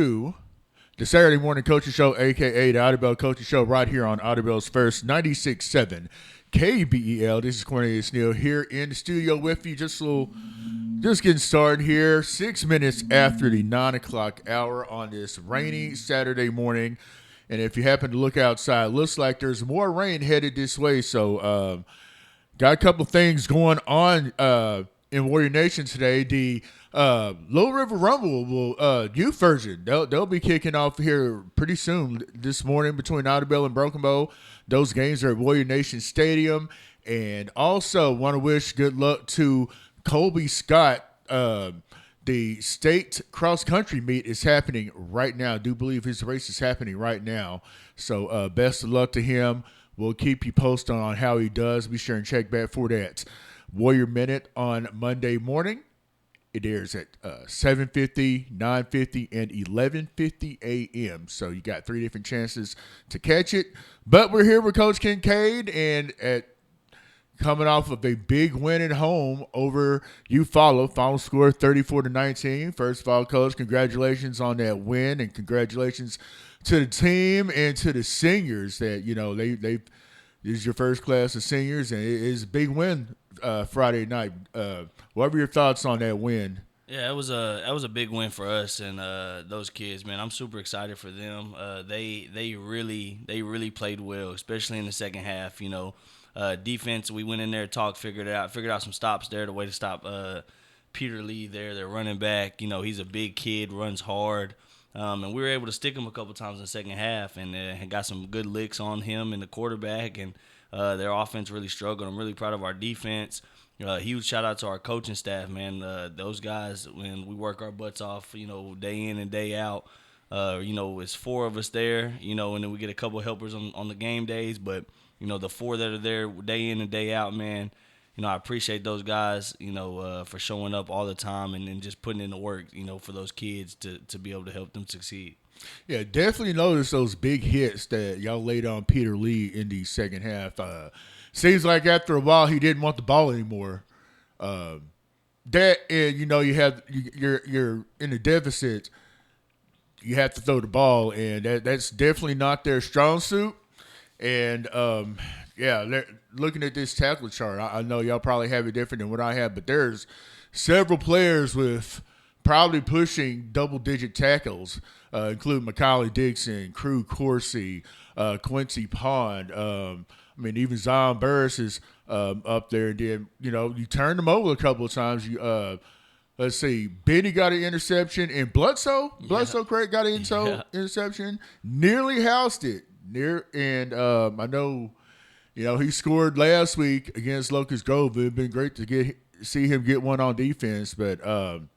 to the Saturday Morning Coaching Show, a.k.a. the Idabel Coaching Show, right here on Idabel's first 96.7 KBEL. This is Cornelius Neal here in the studio with you. Just getting started here, 6 minutes after the 9 o'clock hour on this rainy Saturday morning. And if you happen to look outside, it looks like there's more rain headed this way. So got a couple things going on in Warrior Nation today. The Little River Rumble will youth version. They'll be kicking off here pretty soon this morning between Idabel and Broken Bow. Those games are at Warrior Nation Stadium. And also want to wish good luck to Colby Scott. The state cross-country meet is happening right now. I do believe his race is happening right now. So best of luck to him. We'll keep you posted on how he does. Be sure and check back for that. Warrior Minute on Monday morning. It airs at 7:50, 9:50, and 11:50 a.m. So you got three different chances to catch it. But we're here with Coach Kincaid, and coming off of a big win at home over Eufaula. Final score 34-19. First of all, Coach, congratulations on that win, and congratulations to the team and to the seniors that, you know, they this is your first class of seniors, and it is a big win Friday night. What were your thoughts on that win? Yeah, that was a big win for us and those kids, man. I'm super excited for them. They really played well, especially in the second half. You know, defense, we went in there, talked, figured out some stops there, the way to stop Peter Lee there, their running back. You know, he's a big kid, runs hard. And we were able to stick him a couple times in the second half and got some good licks on him and the quarterback, and their offense really struggled. I'm really proud of our defense. Huge shout-out to our coaching staff, man. Those guys, when we work our butts off, you know, day in and day out, you know, it's four of us there, you know, and then we get a couple helpers on the game days. But, you know, the four that are there day in and day out, man, you know, I appreciate those guys, you know, for showing up all the time and just putting in the work, you know, for those kids to be able to help them succeed. Yeah, definitely notice those big hits that y'all laid on Peter Lee in the second half. Seems like after a while he didn't want the ball anymore. That, and you know, you're in a deficit. You have to throw the ball, and that's definitely not their strong suit. And yeah, looking at this tackle chart, I know y'all probably have it different than what I have, but there's several players with probably pushing double-digit tackles, including Macaulay Dixon, Crew Coursey, Quincy Pond. I mean, even Zion Burris is up there. And then, you know, you turned them over a couple of times. Let's see, Benny got an interception, and Bledsoe Craig got an interception. Nearly housed it. I know, you know, he scored last week against Locust Grove. It'd been great to see him get one on defense, but man,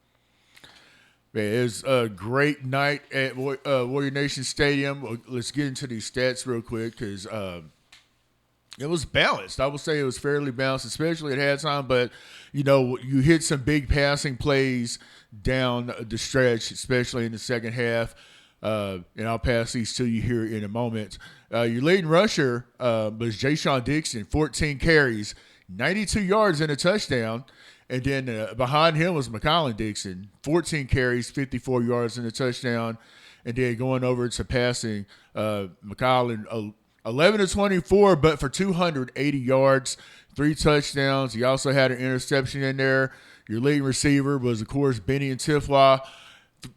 it was a great night at Warrior Nation Stadium. Let's get into these stats real quick because it was balanced. I would say it was fairly balanced, especially at halftime. But, you know, you hit some big passing plays down the stretch, especially in the second half. And I'll pass these to you here in a moment. Your leading rusher was Ja'Shawn Dixon, 14 carries, 92 yards and a touchdown. And then behind him was Macaulay Dixon, 14 carries, 54 yards and a touchdown. And then going over to passing, Macaulay, 11-24, but for 280 yards, 3 touchdowns. He also had an interception in there. Your leading receiver was, of course, Benny and Tiflaw.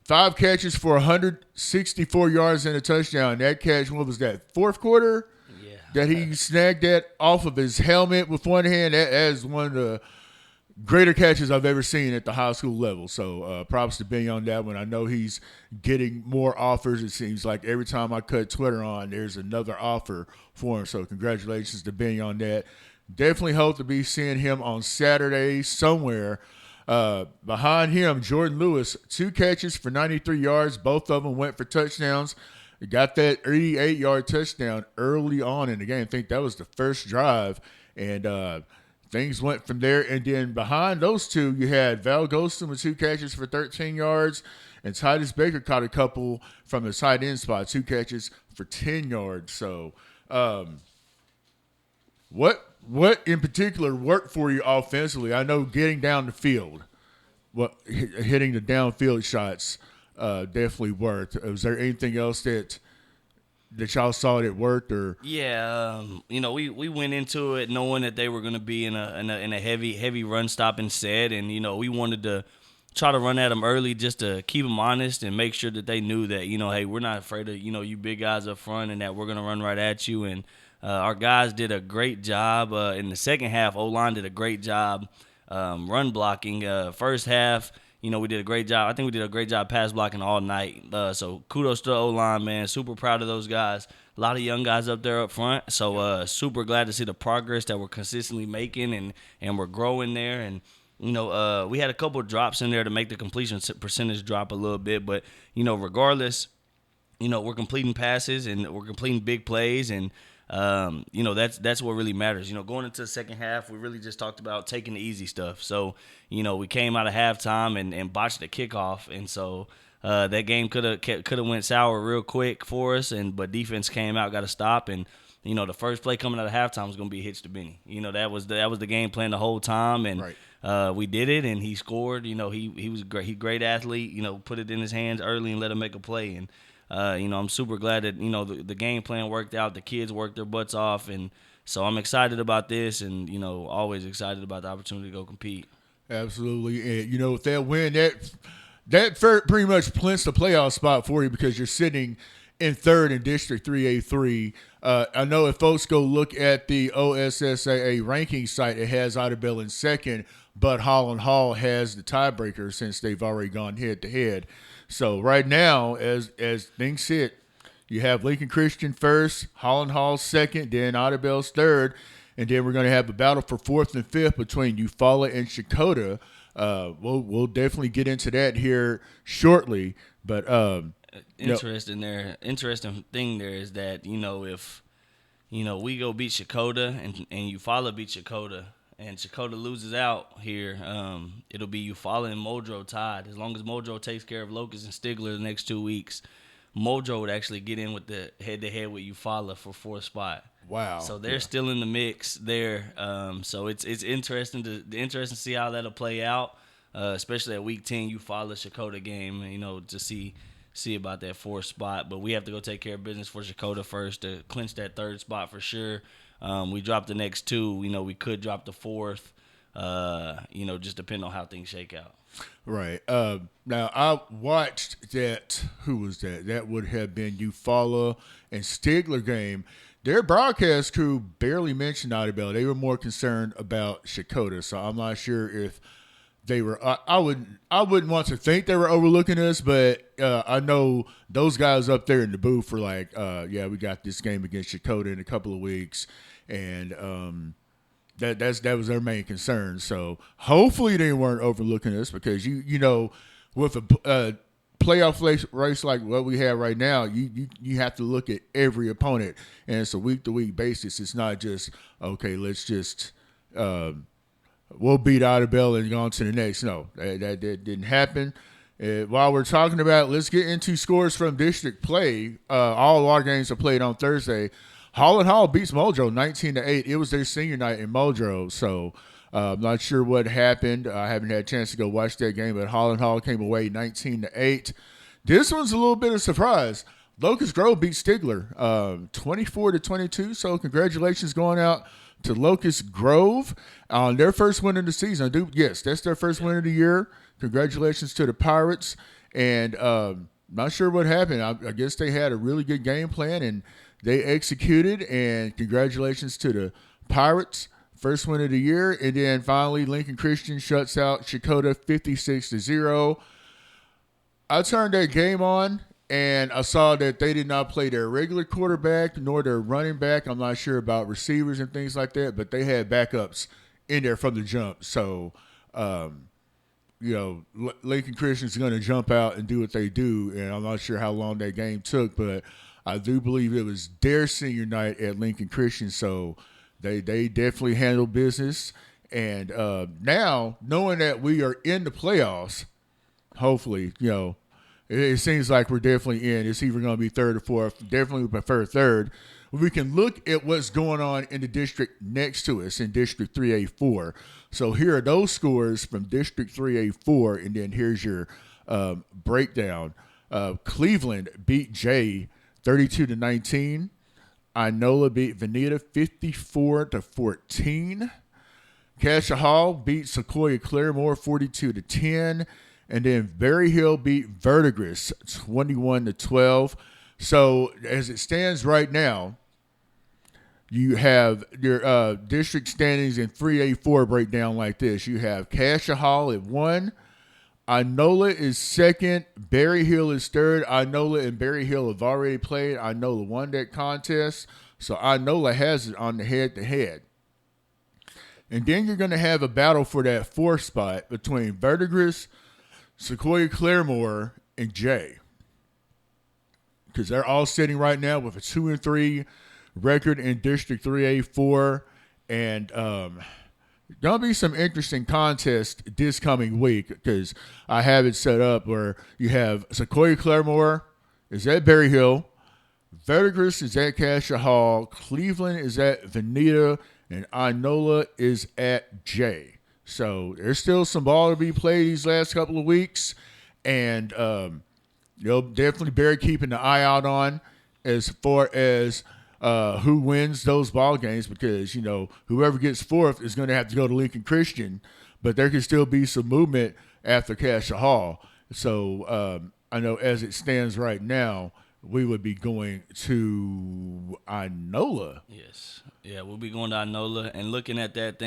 5 catches for 164 yards and a touchdown. That catch, what was that, fourth quarter? Yeah. That he snagged that off of his helmet with one hand. That is one of the greater catches I've ever seen at the high school level. So props to Benny on that one. I know he's getting more offers. It seems like every time I cut Twitter on, there's another offer for him. So congratulations to Benny on that. Definitely hope to be seeing him on Saturday somewhere. Behind him, Jordan Lewis, 2 catches for 93 yards. Both of them went for touchdowns. He got that 88-yard touchdown early on in the game. I think that was the first drive. And things went from there. And then behind those two, you had Val Ghostin with 2 catches for 13 yards. And Titus Baker caught a couple from the tight end spot, 2 catches for 10 yards. So what in particular worked for you offensively? I know getting down the field, hitting the downfield shots. definitely worked. Was there anything else that y'all saw that worked? Or Yeah, we went into it knowing that they were going to be in a heavy run stopping set, and we wanted to try to run at them early just to keep them honest and make sure that they knew that hey, we're not afraid of you big guys up front, and that we're going to run right at you. And our guys did a great job in the second half. O-line did a great job run blocking. First half, we did a great job. I think we did a great job pass blocking all night. So kudos to the O-line, man. Super proud of those guys. A lot of young guys up there up front. So super glad to see the progress that we're consistently making and we're growing there. And, we had a couple of drops in there to make the completion percentage drop a little bit. But, regardless, we're completing passes and we're completing big plays. And, that's what really matters. Going into the second half, we really just talked about taking the easy stuff. So, we came out of halftime and botched the kickoff, and so that game could have went sour real quick for us. But defense came out, got a stop, and the first play coming out of halftime was going to be a hitch to Benny. That was the game plan the whole time, and right. We did it, and he scored. He was great. He great athlete. Put it in his hands early and let him make a play. And I'm super glad that the game plan worked out. The kids worked their butts off, and so I'm excited about this, and always excited about the opportunity to go compete. Absolutely, and with that win, that pretty much plints the playoff spot for you because you're sitting in third in District 3A3. I know if folks go look at the OSSAA ranking site, it has Idabel in second, but Holland Hall has the tiebreaker since they've already gone head to head. So right now, as things sit, you have Lincoln Christian first, Holland Hall second, then Idabel's third, and then we're going to have a battle for fourth and fifth between Eufaula and Shakota. We'll definitely get into that here shortly. But interesting thing there is that if we go beat Shakota and Eufaula beat Shakota, and Shakota loses out here, it'll be Eufaula and Muldrow tied. As long as Muldrow takes care of Locust and Stigler the next 2 weeks, Muldrow would actually get in with the head-to-head with Eufaula for fourth spot. Wow! So they're still in the mix there. So it's interesting to see how that'll play out, especially at week 10 Eufaula Shakota game. To see about that fourth spot. But we have to go take care of business for Shakota first to clinch that third spot for sure. We dropped the next two. We could drop the fourth. Just depending on how things shake out. Right. Now, I watched that. Who was that? That would have been Eufaula and Stigler game. Their broadcast crew barely mentioned Idabel. They were more concerned about Shakota. So I'm not sure if they were. I wouldn't want to think they were overlooking us, but I know those guys up there in the booth were like, "Yeah, we got this game against Shakota in a couple of weeks," and that was their main concern. So hopefully they weren't overlooking us because with a playoff race like what we have right now, you have to look at every opponent, and it's a week to week basis. It's not just okay. Let's just we'll beat Idabel and go on to the next. No, that didn't happen. While we're talking about, let's get into scores from district play. All of our games are played on Thursday. Holland Hall beats Muldrow 19-8. It was their senior night in Muldrow, so I'm not sure what happened. I haven't had a chance to go watch that game, but Holland Hall came away 19-8. This one's a little bit of a surprise. Locust Grove beat Stigler 24-22, so congratulations going out to Locust Grove on their first win of the season. Yes, that's their first win of the year. Congratulations to the Pirates. And not sure what happened. I guess they had a really good game plan, and they executed. And congratulations to the Pirates. First win of the year. And then finally, Lincoln Christian shuts out Shakota 56-0. I turned that game on, and I saw that they did not play their regular quarterback nor their running back. I'm not sure about receivers and things like that, but they had backups in there from the jump. So, Lincoln Christian's going to jump out and do what they do, and I'm not sure how long that game took, but I do believe it was their senior night at Lincoln Christian, so they definitely handled business. And now, knowing that we are in the playoffs, hopefully, it seems like we're definitely in. It's either going to be third or fourth. Definitely prefer third. We can look at what's going on in the district next to us in District 3A4. So here are those scores from District 3A4, and then here's your breakdown. Cleveland beat Jay 32-19. Inola beat Veneta 54-14. Cassia Hall beat Sequoia Claremore 42-10. And then Berry Hill beat Verdigris 21-12. So as it stands right now, you have your district standings in 3A4 breakdown like this. You have Cassia Hall at 1. Inola is second. Berry Hill is third. Inola and Berry Hill have already played. Inola won that contest. So Inola has it on the head-to-head. And then you're going to have a battle for that fourth spot between Verdigris, Sequoia Claremore, and Jay. Because they're all sitting right now with a 2-3 record in District 3A4. And going to be some interesting contests this coming week because I have it set up where you have Sequoia Claremore is at Berry Hill, Verdigris is at Cassia Hall, Cleveland is at Veneta, and Inola is at Jay. So there's still some ball to be played these last couple of weeks. And you'll definitely better keeping the eye out on as far as who wins those ball games because, you know, whoever gets fourth is going to have to go to Lincoln Christian, but there can still be some movement after Cassia Hall. So I know as it stands right now, we would be going to Inola. Yes. Yeah, we'll be going to Inola and looking at that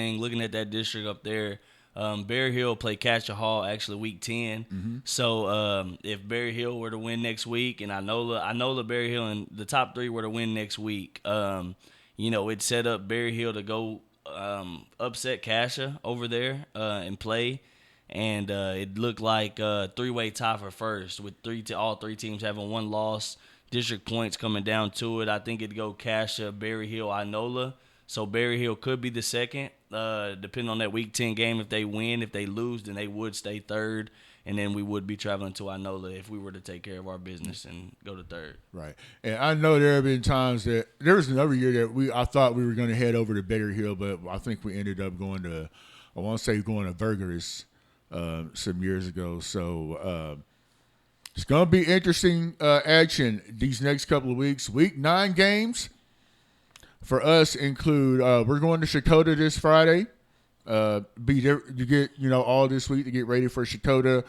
district up there. Berry Hill play Cassia Hall actually week 10. Mm-hmm. So if Berry Hill were to win next week and Inola, Berry Hill, and the top three were to win next week, you know, it set up Berry Hill to go upset Cassia over there and play. And it looked like a three-way tie for first with all three teams having one loss. District points coming down to it. I think it'd go Cassia, Berry Hill, Inola. So Berry Hill could be the second, depending on that Week 10 game. If they win, if they lose, then they would stay third, and then we would be traveling to Inola if we were to take care of our business and go to third. Right. And I know there have been times that there was another year that I thought we were going to head over to Berry Hill, but I think we ended up going to Verdigris some years ago. So it's going to be interesting action these next couple of weeks. Week 9 games for us include we're going to Shakota this Friday. Be there to get all this week to get ready for Shakota.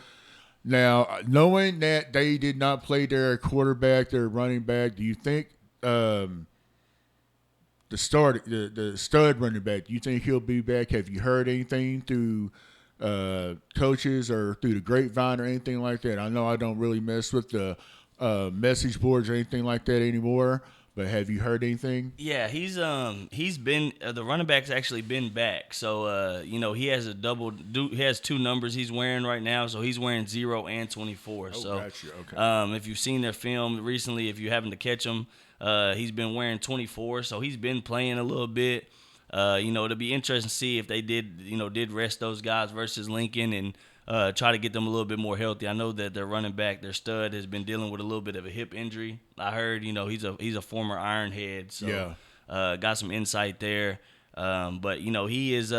Now, knowing that they did not play their quarterback, their running back, do you think the stud running back, do you think he'll be back? Have you heard anything through coaches or through the grapevine or anything like that? I know I don't really mess with the message boards or anything like that anymore, but have you heard anything? Yeah, he's been the running back's actually been back. So he has he has two numbers he's wearing right now. So he's wearing 0 and 24. Oh, so gotcha. Okay. if you've seen their film recently, if you happen to catch him, he's been wearing 24. So he's been playing a little bit. It'll be interesting to see if they did rest those guys versus Lincoln and try to get them a little bit more healthy. I know that their running back, their stud, has been dealing with a little bit of a hip injury. I heard, he's a former Ironhead, so yeah. Got some insight there. But he is.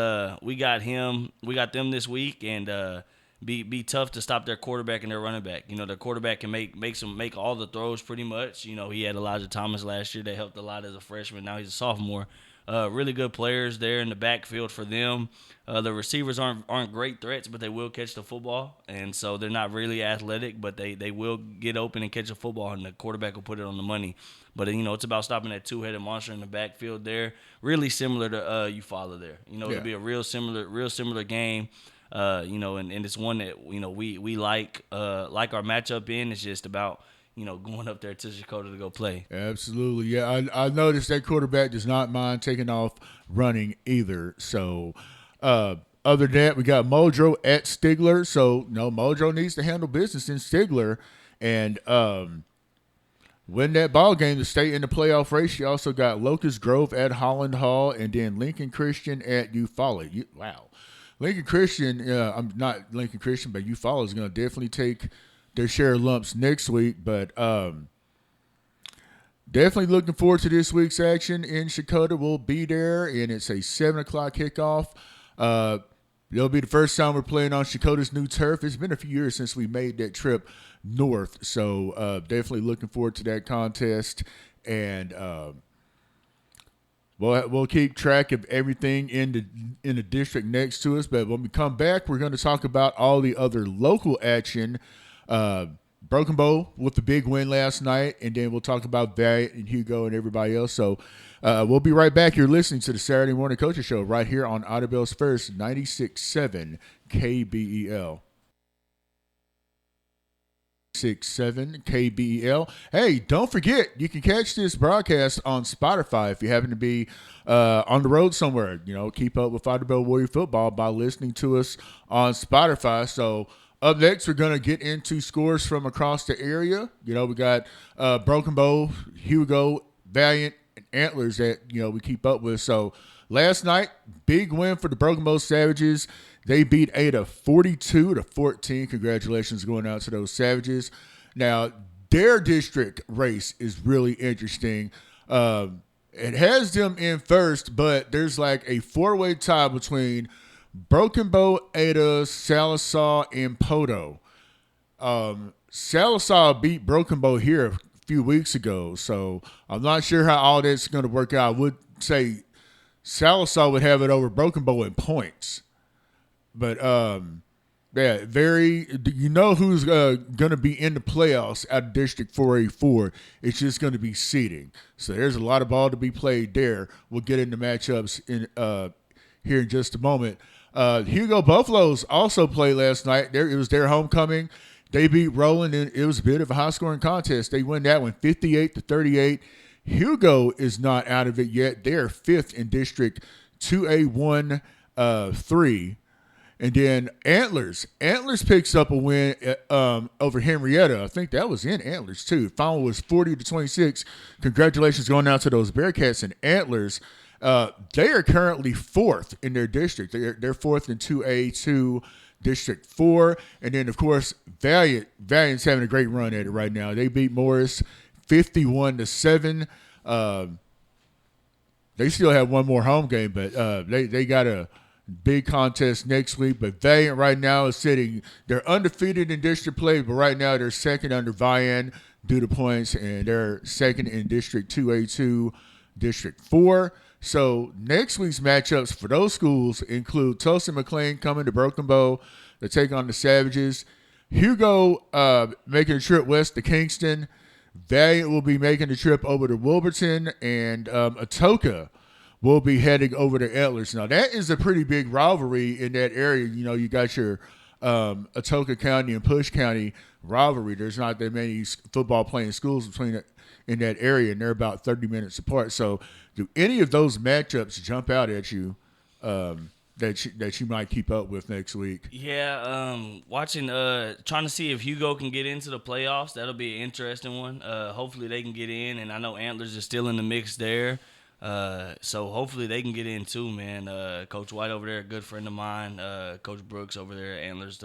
We got them this week, and be tough to stop their quarterback and their running back. Their quarterback can make all the throws pretty much. He had Elijah Thomas last year that helped a lot as a freshman. Now he's a sophomore. Really good players there in the backfield for them. The receivers aren't great threats, but they will catch the football, and so they're not really athletic, but they will get open and catch a football, and the quarterback will put it on the money. But it's about stopping that two-headed monster in the backfield there. Really similar to Eufaula there. It'll be a real similar game. And it's one that we like our matchup in. It's just about going up there to Dakota to go play. Absolutely. Yeah, I noticed that quarterback does not mind taking off running either. So, other than that, we got Mojo at Stigler. So, Mojo needs to handle business in Stigler and win that ball game to stay in the playoff race. You also got Locust Grove at Holland Hall and then Lincoln Christian at Eufaula. Wow. Lincoln Christian, I'm not Lincoln Christian, but Eufaula is going to definitely take their share of lumps next week, but definitely looking forward to this week's action in Shakota. We'll be there, and it's a 7 o'clock kickoff. It'll be the first time we're playing on Shakota's new turf. It's been a few years since we made that trip north, so definitely looking forward to that contest. And we'll keep track of everything in the district next to us. But when we come back, we're going to talk about all the other local action. Broken Bow with the big win last night, and then we'll talk about Valiant and Hugo and everybody else. So we'll be right back. You're listening to the Saturday Morning Coaches Show right here on Idabel's First 96.7 KBEL. 6.7 KBEL. Hey, don't forget, you can catch this broadcast on Spotify if you happen to be on the road somewhere. Keep up with Idabel Warrior football by listening to us on Spotify. So up next, we're going to get into scores from across the area. We got Broken Bow, Hugo, Valiant, and Antlers that, we keep up with. So last night, big win for the Broken Bow Savages. They beat Ada 42-14. Congratulations going out to those Savages. Now, their district race is really interesting. It has them in first, but there's like a four-way tie between Broken Bow, Ada, Sallisaw, and Poto. Sallisaw beat Broken Bow here a few weeks ago, so I'm not sure how all that's going to work out. I would say Sallisaw would have it over Broken Bow in points. But, who's going to be in the playoffs out of District 4A4. It's just going to be seeding. So there's a lot of ball to be played there. We'll get into matchups here in just a moment. Hugo Buffaloes also played last night. It was their homecoming. They beat Roland, and it was a bit of a high-scoring contest. They win that one 58-38. Hugo is not out of it yet. They are fifth in District 2A1 3. And then Antlers picks up a win over Henrietta. I think that was in Antlers too. Final was 40-26. Congratulations going out to those Bearcats and Antlers. They are currently fourth in their district. They're fourth in 2A2 District 4. And then, of course, Valiant's having a great run at it right now. They beat Morris 51-7. They still have one more home game, but they got a big contest next week. But Valiant right now is they're undefeated in district play, but right now they're second under Vian due to points, and they're second in District 2A2 District 4. So next week's matchups for those schools include Tulsa McLean coming to Broken Bow to take on the Savages. Hugo making a trip west to Kingston. Valiant will be making the trip over to Wilburton, and Atoka will be heading over to Antlers. Now, that is a pretty big rivalry in that area. You got your Atoka County and Push County rivalry. There's not that many football playing schools in that area, and they're about 30 minutes apart. So do any of those matchups jump out at you that you might keep up with next week? Yeah, trying to see if Hugo can get into the playoffs. That'll be an interesting one. Hopefully they can get in, and I know Antlers is still in the mix there. So hopefully they can get in too, man. Coach White over there, a good friend of mine. Coach Brooks over there at Antlers,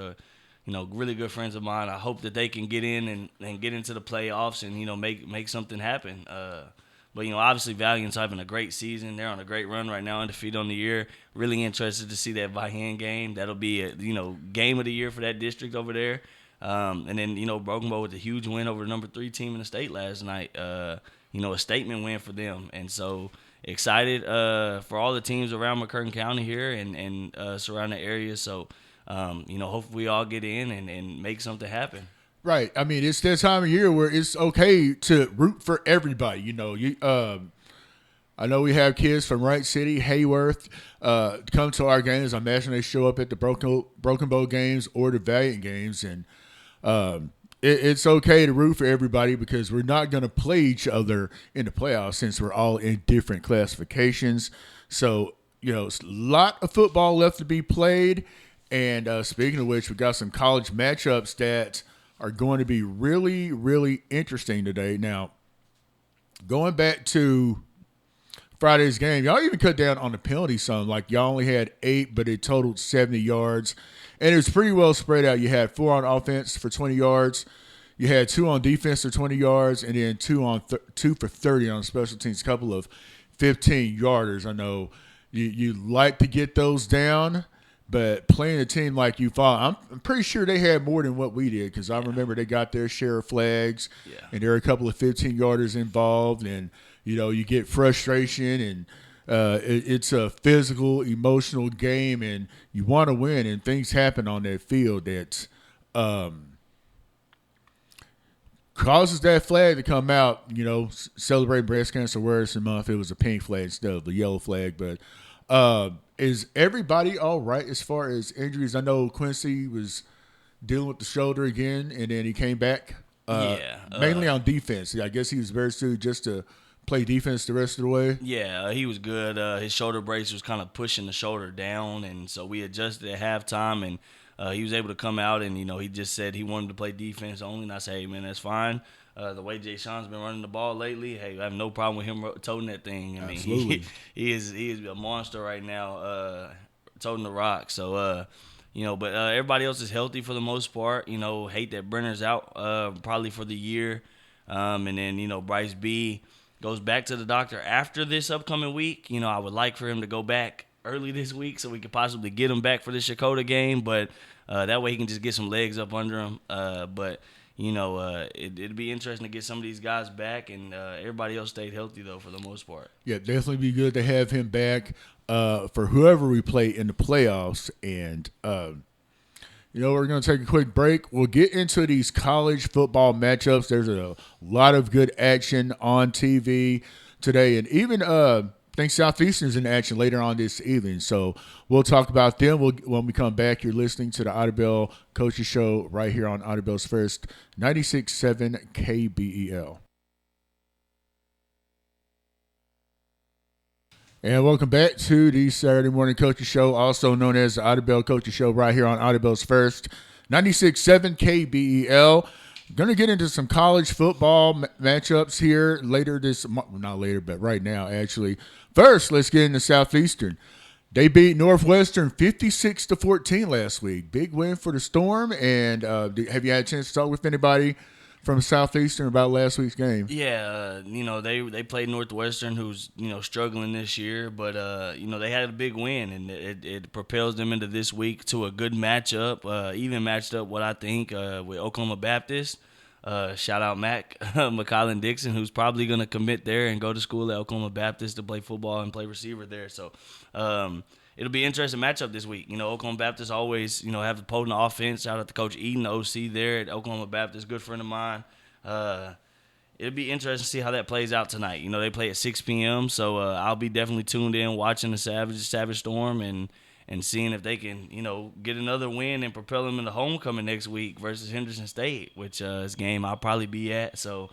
really good friends of mine. I hope that they can get in and get into the playoffs and, make something happen. But obviously Valiant's having a great season. They're on a great run right now, undefeated on the year. Really interested to see that Vihan game. That'll be a, game of the year for that district over there. And then, Broken Bow with a huge win over the number 3 team in the state last night. A statement win for them. And so excited for all the teams around McCurtain County here and surrounding areas. So, hopefully we all get in and make something happen. Right. I mean, it's that time of year where it's okay to root for everybody. I know we have kids from Wright City, Hayworth, come to our games. I imagine they show up at the Broken Bow games or the Valiant games. And it's okay to root for everybody because we're not going to play each other in the playoffs since we're all in different classifications. So, it's a lot of football left to be played. And speaking of which, we got some college matchups that are going to be really, really interesting today. Now, going back to Friday's game, y'all even cut down on the penalty some. Like, y'all only had 8, but it totaled 70 yards. And it was pretty well spread out. You had 4 on offense for 20 yards. You had 2 on defense for 20 yards, and then 2 for 30 on special teams, a couple of 15-yarders. I know you like to get those down, But playing a team like Eufaula, I'm pretty sure they had more than what we did because I remember they got their share of flags, and there were a couple of 15-yarders involved, and you get frustration, and it's a physical, emotional game, and you want to win, and things happen on that field that causes that flag to come out. Celebrating Breast Cancer Awareness Month, it was a pink flag instead of the yellow flag, but. Is everybody all right as far as injuries? I know Quincy was dealing with the shoulder again, and then he came back. Mainly on defense. I guess he was very suited just to play defense the rest of the way. Yeah, he was good. His shoulder brace was kind of pushing the shoulder down, and so we adjusted at halftime, and he was able to come out, and he just said he wanted to play defense only, and I said, hey, man, that's fine. The way Jay Sean's been running the ball lately, hey, I have no problem with him toting that thing. I mean, he is a monster right now, toting the rock. So, but everybody else is healthy for the most part. Hate that Brenner's out probably for the year, and then Bryce B goes back to the doctor after this upcoming week. I would like for him to go back early this week so we could possibly get him back for the Shakota game, but that way he can just get some legs up under him. It'd be interesting to get some of these guys back, and everybody else stayed healthy, though, for the most part. Yeah, definitely be good to have him back for whoever we play in the playoffs. And, we're going to take a quick break. We'll get into these college football matchups. There's a lot of good action on TV today, and even I think Southeastern's in action later on this evening, so we'll talk about them when we come back. You're listening to the Idabel Coaches Show right here on Idabel's First 96.7 KBEL. And welcome back to the Saturday Morning Coaches Show, also known as the Idabel Coaches Show right here on Idabel's First 96.7 KBEL. Going to get into some college football matchups here later not later, but right now, actually. First, let's get into Southeastern. They beat Northwestern 56-14 last week. Big win for the Storm. And have you had a chance to talk with anybody from Southeastern about last week's game? Yeah, they played Northwestern, who's struggling this year, but they had a big win, and it propels them into this week to a good matchup. Even matched up, what I think, with Oklahoma Baptist. Shout out Mac McCollin Dixon, who's probably going to commit there and go to school at Oklahoma Baptist to play football and play receiver there. So it'll be an interesting matchup this week. Oklahoma Baptist always have the potent offense. Shout out to Coach Eden, OC there at Oklahoma Baptist, good friend of mine. It'll be interesting to see how that plays out tonight. They play at 6 p.m., so I'll be definitely tuned in watching the Savage Storm and seeing if they can, get another win and propel them into homecoming next week versus Henderson State, which is a game I'll probably be at. So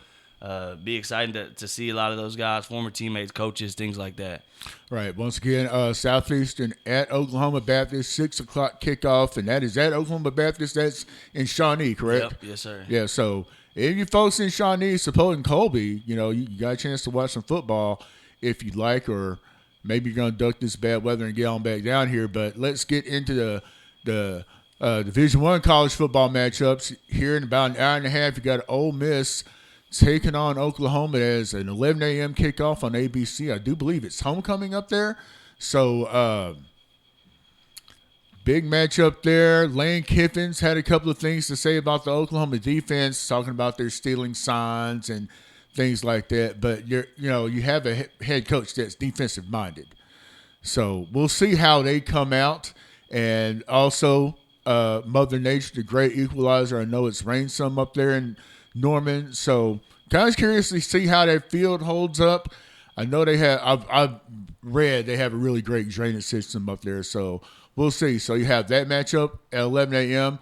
be excited to see a lot of those guys, former teammates, coaches, things like that. Right. Once again, Southeastern at Oklahoma Baptist, 6 o'clock kickoff, and that is at Oklahoma Baptist. That's in Shawnee, correct? Yep. Yes, sir. Yeah, so if you folks in Shawnee supporting Colby, you got a chance to watch some football if you'd like, or maybe you're going to duck this bad weather and get on back down here. But let's get into the Division I college football matchups. Here in about an hour and a half, you got Ole Miss taking on Oklahoma as an 11 a.m. kickoff on ABC. I do believe it's homecoming up there. So big matchup there. Lane Kiffins had a couple of things to say about the Oklahoma defense, talking about their stealing signs and things like that. But you have a head coach that's defensive minded, so we'll see how they come out. And also, Mother Nature, the great equalizer. I know it's rained some up there in Norman, so kind of curious to see how that field holds up. I know they have. I've read they have a really great drainage system up there, so we'll see. So you have that matchup at 11 a.m.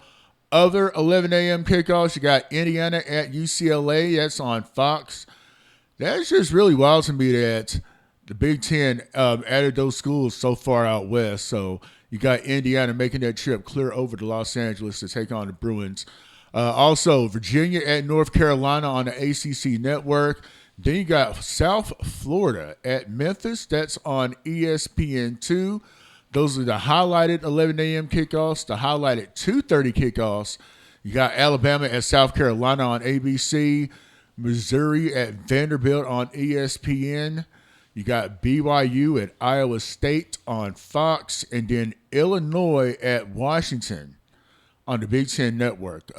Other 11 a.m. kickoffs, you got Indiana at UCLA. That's on Fox. That's just really wild to me that the Big Ten added those schools so far out west. So you got Indiana making that trip clear over to Los Angeles to take on the Bruins. Also, Virginia at North Carolina on the ACC network. Then you got South Florida at Memphis. That's on ESPN2. Those are the highlighted 11 a.m. kickoffs, the highlighted 2:30 kickoffs. You got Alabama at South Carolina on ABC, Missouri at Vanderbilt on ESPN. You got BYU at Iowa State on Fox, and then Illinois at Washington on the Big Ten Network.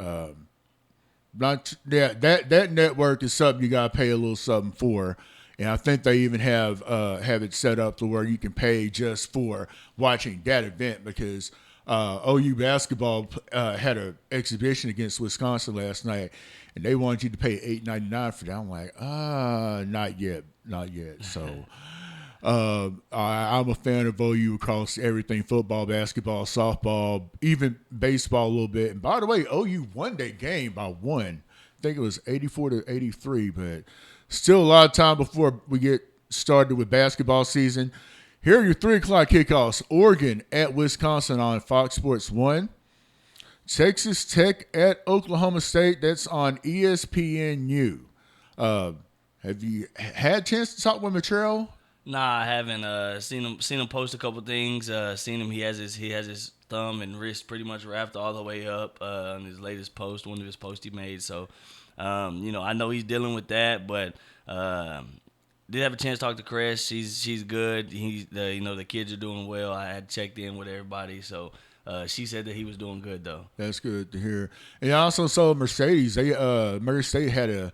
That network is something you got to pay a little something for, and I think they even have it set up to where you can pay just for watching that event because OU basketball had an exhibition against Wisconsin last night, and they wanted you to pay $8.99 for that. I'm like, not yet. So I'm a fan of OU across everything: football, basketball, softball, even baseball a little bit. And by the way, OU won that game by one. I think it was 84-83, but still a lot of time before we get started with basketball season. Here are your 3 o'clock kickoffs. Oregon at Wisconsin on Fox Sports 1. Texas Tech at Oklahoma State. That's on ESPNU. Have you had a chance to talk with Matrell? Nah, I haven't. Seen him post a couple things. Seen him. He has his thumb and wrist pretty much wrapped all the way up on his latest post, one of his posts he made. So, I know he's dealing with that, but did have a chance to talk to Chris. She's good. The kids are doing well. I had checked in with everybody, so she said that he was doing good though. That's good to hear. And I also saw Mercedes. Murray State had a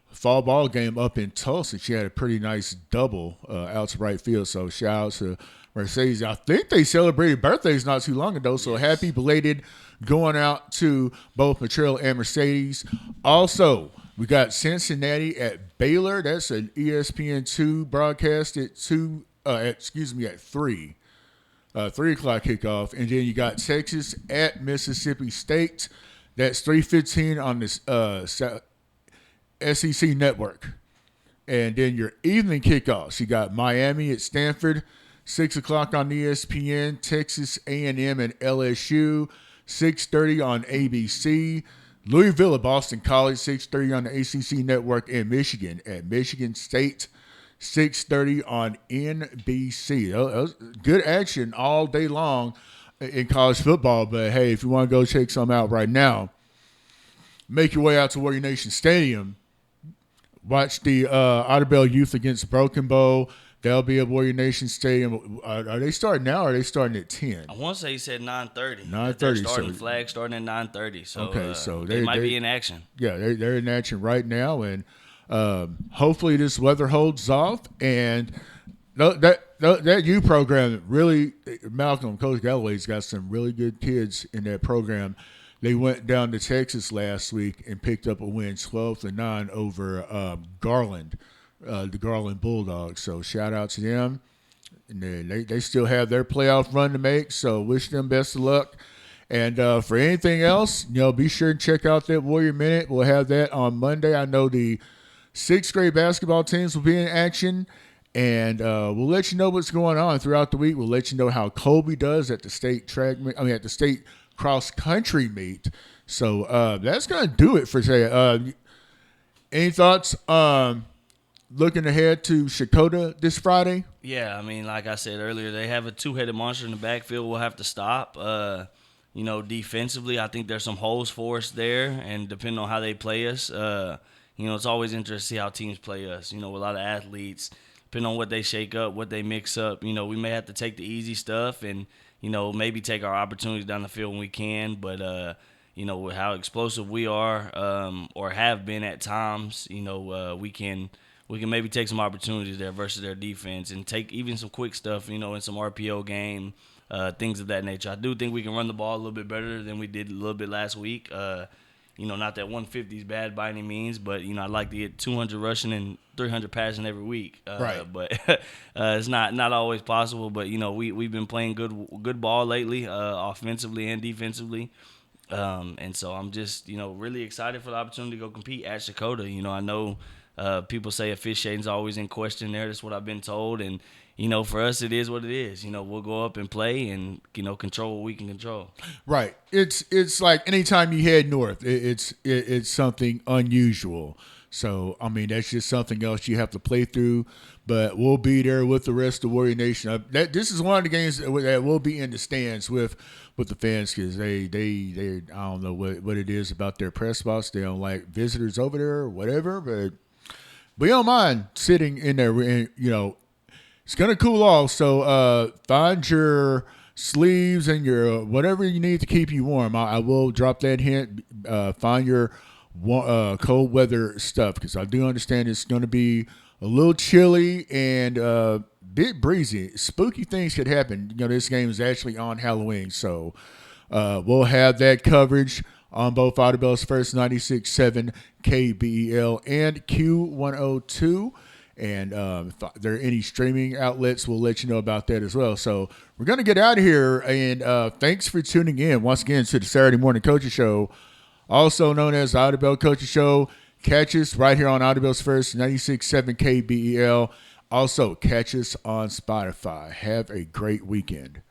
fall ball game up in Tulsa. She had a pretty nice double out to right field. So shout out to Mercedes. I think they celebrated birthdays not too long ago. So happy belated going out to both Matrell and Mercedes. Also, we got Cincinnati at Baylor. That's an ESPN2 broadcast at 3. 3 o'clock kickoff. And then you got Texas at Mississippi State. That's 3:15 on this SEC Network. And then your evening kickoffs. You got Miami at Stanford, 6 o'clock on ESPN. Texas A&M and LSU, 6:30 on ABC. Louisville at Boston College, 6:30 on the ACC Network. And Michigan at Michigan State, 6:30 on NBC. Good action all day long in college football. But, hey, if you want to go check some out right now, make your way out to Warrior Nation Stadium. Watch the Idabel Youth against Broken Bow. They'll be at Warrior Nation Stadium. Are they starting now or are they starting at 10? I want to say he said 9:30. 9:30. Starting flag starting at 9:30. So, okay, so they might be in action. Yeah, they're in action right now. And hopefully this weather holds off. And that youth program really, Malcolm, Coach Galloway's got some really good kids in that program. They went down to Texas last week and picked up a win 12-9 over Garland, the Garland Bulldogs. So shout out to them. And they still have their playoff run to make, so wish them best of luck. And for anything else, be sure to check out that Warrior Minute. We'll have that on Monday. I know the 6th grade basketball teams will be in action. And we'll let you know what's going on throughout the week. We'll let you know how Colby does at the state cross country meet. So that's gonna do it for today. Any thoughts looking ahead to Shakota this Friday? Yeah, I mean, like I said earlier, they have a 2-headed monster in the backfield we'll have to stop. Defensively, I think there's some holes for us there, and depending on how they play us, it's always interesting to see how teams play us. With a lot of athletes, depending on what they shake up, what they mix up, we may have to take the easy stuff and maybe take our opportunities down the field when we can. But, with how explosive we are or have been at times, we can maybe take some opportunities there versus their defense and take even some quick stuff, in some RPO game, things of that nature. I do think we can run the ball a little bit better than we did a little bit last week. Not that 150 is bad by any means, but, I'd like to get 200 rushing and 300 passing every week. Right. But it's not always possible. But, we've been playing good ball lately, offensively and defensively. And so I'm just, really excited for the opportunity to go compete at Shakota. I know people say officiating's always in question there. That's what I've been told. And, for us, it is what it is. We'll go up and play and, control what we can control. Right. It's like anytime you head north, it's something unusual. So, I mean, that's just something else you have to play through. But we'll be there with the rest of Warrior Nation. This is one of the games that will be in the stands with the fans because they I don't know what it is about their press box. They don't like visitors over there or whatever. But we don't mind sitting in there, it's gonna cool off. So find your sleeves and your whatever you need to keep you warm. I will drop that hint. Find your cold weather stuff because I do understand it's gonna be a little chilly and bit breezy. Spooky things could happen. This game is actually on Halloween, so we'll have that coverage on both Idabel's First 96.7 KBEL and Q102. And if there are any streaming outlets, we'll let you know about that as well. So we're going to get out of here. And thanks for tuning in once again to the Saturday Morning Coaches Show, also known as the Idabel Coaches Show. Catch us right here on Idabel's First 96.7 KBEL. Also, catch us on Spotify. Have a great weekend.